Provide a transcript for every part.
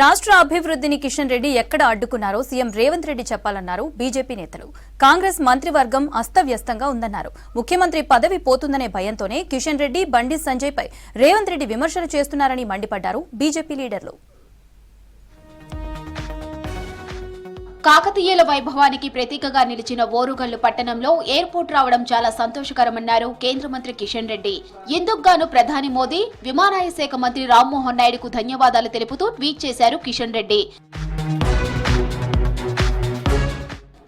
రాష్ట్ర అభివృద్ధిని కిషన్ రెడ్డి ఎక్కడ అడ్డుకున్నారో సీఎం రేవంత్ రెడ్డి చెప్పాలన్నారు బీజేపీ నేతలు. కాంగ్రెస్ మంత్రివర్గం అస్తవ్యస్తంగా ఉందన్నారు. ముఖ్యమంత్రి పదవి పోతుందనే భయంతోనే కిషన్ రెడ్డి, బండి సంజయ్ పై రేవంత్ రెడ్డి విమర్శలు చేస్తున్నారని మండిపడ్డారు బీజేపీ లీడర్లు. కాకతీయుల వైభవానికి ప్రతీకగా నిలిచిన ఓరుగల్లు పట్టణంలో ఎయిర్పోర్ట్ రావడం చాలా సంతోషకరమన్నారు కేంద్ర మంత్రి కిషన్ రెడ్డి. ఇందుకు గాను ప్రధాని మోదీ, విమానయాన శాఖ మంత్రి రామ్మోహన్ నాయుడుకు ధన్యవాదాలు తెలుపుతూ ట్వీట్ చేశారు కిషన్ రెడ్డి.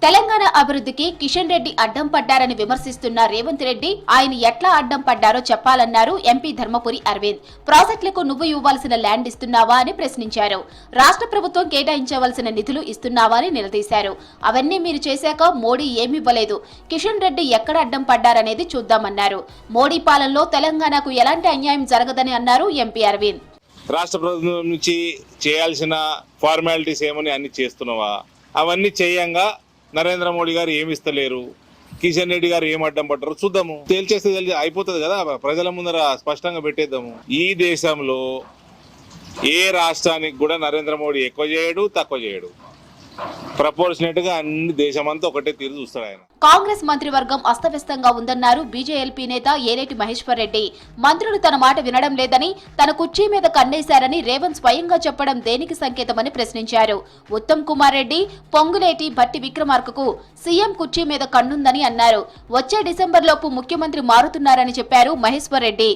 తెలంగాణ అభివృద్ధికి కిషన్ రెడ్డి అడ్డం పడ్డారని విమర్శిస్తున్న రేవంత్ రెడ్డి ఆయన ఎట్లా అడ్డం పడ్డారో చెప్పాలన్నారు ఎంపీ ధర్మపురి అరవింద్. ప్రాజెక్టులకు నువ్వు ఇవ్వాల్సిన ల్యాండ్ ఇస్తున్నావా అని ప్రశ్నించారు. రాష్ట్ర ప్రభుత్వం కేటాయించవలసిన నిధులు ఇస్తున్నావా అని నిలదీశారు. అవన్నీ మీరు చేశాక మోడీ ఏమివ్వలేదు, కిషన్ రెడ్డి ఎక్కడ అడ్డం పడ్డారనేది చూద్దామన్నారు. మోడీ పాలనలో తెలంగాణకు ఎలాంటి అన్యాయం జరగదని అన్నారు ఎంపీ అరవింద్. రాష్ట్ర ప్రభుత్వం నుంచి చేయాల్సిన ఫార్మాలిటీస్ ఏమని అన్ని చేస్తున్నావా? అవన్నీ చేయంగా నరేంద్ర మోడీ గారు ఏమిస్తలేరు, కిషన్ రెడ్డి గారు ఏం అడ్డం పడ్డారు చూద్దాము. తేల్చేస్తే అయిపోతుంది కదా, ప్రజల ముందర స్పష్టంగా పెట్టేద్దాము. ఈ దేశంలో ఏ రాష్ట్రానికి కూడా నరేంద్ర మోడీ ఎక్కువ చేయడు, తక్కువ చేయడు. ప్రపోర్షనేట్ గా అన్ని దేశమంతా ఒకటే తీరు చూస్తాడు ఆయన. కాంగ్రెస్ మంత్రివర్గం అస్తవ్యస్తంగా ఉందన్నారు బీజేఎల్పీ నేత ఏలేటి మహేశ్వర్ రెడ్డి. మంత్రులు తన మాట వినడం లేదని, తన కుర్చీ మీద కన్నేశారని రేవంత్ స్వయంగా చెప్పడం దేనికి సంకేతమని ప్రశ్నించారు. ఉత్తమ్ కుమార్ రెడ్డి, పొంగులేటి, భట్టి విక్రమార్కకు సీఎం కుర్చీ మీద కన్నుందని అన్నారు. వచ్చే డిసెంబర్లోపు ముఖ్యమంత్రి మారుతున్నారని చెప్పారు మహేశ్వర్ రెడ్డి.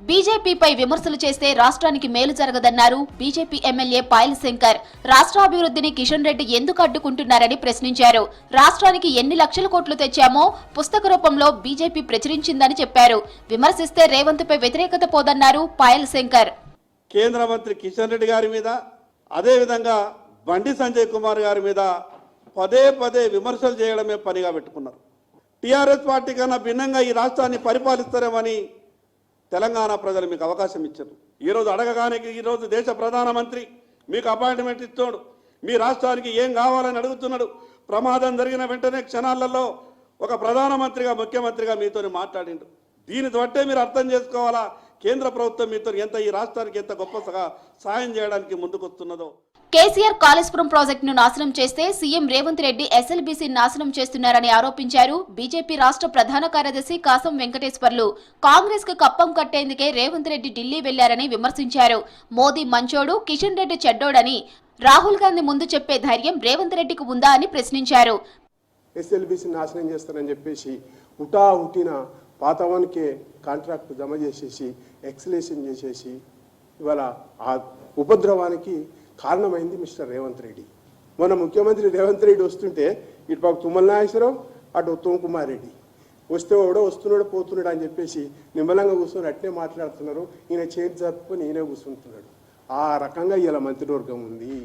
బీజేపీపై విమర్శలు చేస్తే రాష్ట్రానికి మేలు జరగదన్నారు బీజేపీ ఎమ్మెల్యే పాయల్ శంకర్. రాష్ట్రాభివృద్ధిని కిషన్ రెడ్డి ఎందుకు అడ్డుకుంటున్నారని ప్రశ్నించారు. రాష్ట్రానికి ఎన్ని లక్షల కోట్లు తెచ్చామో పుస్తక రూపంలో బీజేపీ ప్రచురించిందని చెప్పారు. విమర్శిస్తే రేవంత్ పై వ్యతిరేకత పోదన్నారు పాయల్ శంకర్. కేంద్ర మంత్రి కిషన్ రెడ్డి గారి మీద, అదేవిధంగా బండి సంజయ్ కుమార్ గారి మీద పదే పదే విమర్శలు చేయడమే పనిగా పెట్టుకున్నారు. టీఆర్ఎస్ పార్టీ కన్నా భిన్నంగా ఈ రాష్ట్రాన్ని పరిపాలిస్తారేమని తెలంగాణ ప్రజలు మీకు అవకాశం ఇచ్చారు. ఈరోజు అడగగానే ఈరోజు దేశ ప్రధానమంత్రి మీకు అపాయింట్మెంట్ ఇస్తున్నాడు, మీ రాష్ట్రానికి ఏం కావాలని అడుగుతున్నాడు. ప్రమాదం జరిగిన వెంటనే క్షణాలలో ఒక ప్రధానమంత్రిగా, ముఖ్యమంత్రిగా మీతో మాట్లాడిండు. దీని బట్టే మీరు అర్థం చేసుకోవాలా కేంద్ర ప్రభుత్వం మీతో ఈ రాష్ట్రానికి ఎంత గొప్పగా సాయం చేయడానికి ముందుకొస్తున్నదో. కేసీఆర్ కాళేశ్వరం ప్రాజెక్టును నాశనం చేస్తే సీఎం రేవంత్ రెడ్డి ఎస్ఎల్బీసీ నాశనం చేస్తున్నారని ఆరోపించారు బీజేపీ రాష్ట్ర ప్రధాన కార్యదర్శి కాసం వెంకటేశ్వర్లు. కాంగ్రెస్ కు కప్పం కట్టేందుకే రేవంత్ రెడ్డి ఢిల్లీ వెళ్లారని విమర్శించారు. మోదీ మంచోడు, కిషన్ రెడ్డి చెడ్డోడని రాహుల్ గాంధీ ముందు చెప్పే ధైర్యం రేవంత్ రెడ్డికి ఉందా అని ప్రశ్నించారు. ఎస్ఎల్బీసీ నాశనం చేస్తారని చెప్పేసి ఉట్టిన పాతవానికే కాంట్రాక్ట్ జమ చేసేసి ఎక్సలేషన్ చేసేసి ఇవాళ ఆ ఉపద్రవానికి కారణమైంది మిస్టర్ రేవంత్ రెడ్డి. మన ముఖ్యమంత్రి రేవంత్ రెడ్డి వస్తుంటే ఇటు పక్క తుమ్మల నాగేశ్వరరావు, అటు ఉత్తమ్ కుమార్ రెడ్డి వస్తే ఎవడో వస్తున్నాడు పోతున్నాడు అని చెప్పేసి నిమ్మలంగా కూర్చొని అట్నే మాట్లాడుతున్నారు. ఈయన చేతి జరుపుకొని ఈయన కూర్చుంటున్నాడు. ఆ రకంగా ఇలా మంత్రివర్గం ఉంది.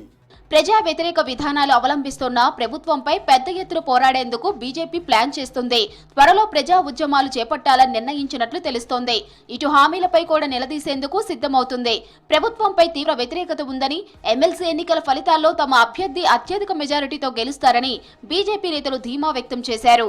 ప్రజా వ్యతిరేక విధానాలు అవలంబిస్తున్న ప్రభుత్వంపై పెద్ద ఎత్తున పోరాడేందుకు బీజేపీ ప్లాన్ చేస్తుంది. త్వరలో ప్రజా ఉద్యమాలు చేపట్టాలని నిర్ణయించినట్లు తెలుస్తోంది. ఇటు హామీలపై కూడా నిలదీసేందుకు సిద్ధమవుతుంది. ప్రభుత్వంపై తీవ్ర వ్యతిరేకత ఉందని, ఎమ్మెల్సీ ఎన్నికల ఫలితాల్లో తమ అభ్యర్థి అత్యధిక మెజారిటీతో గెలుస్తారని బీజేపీ నేతలు ధీమా వ్యక్తం చేశారు.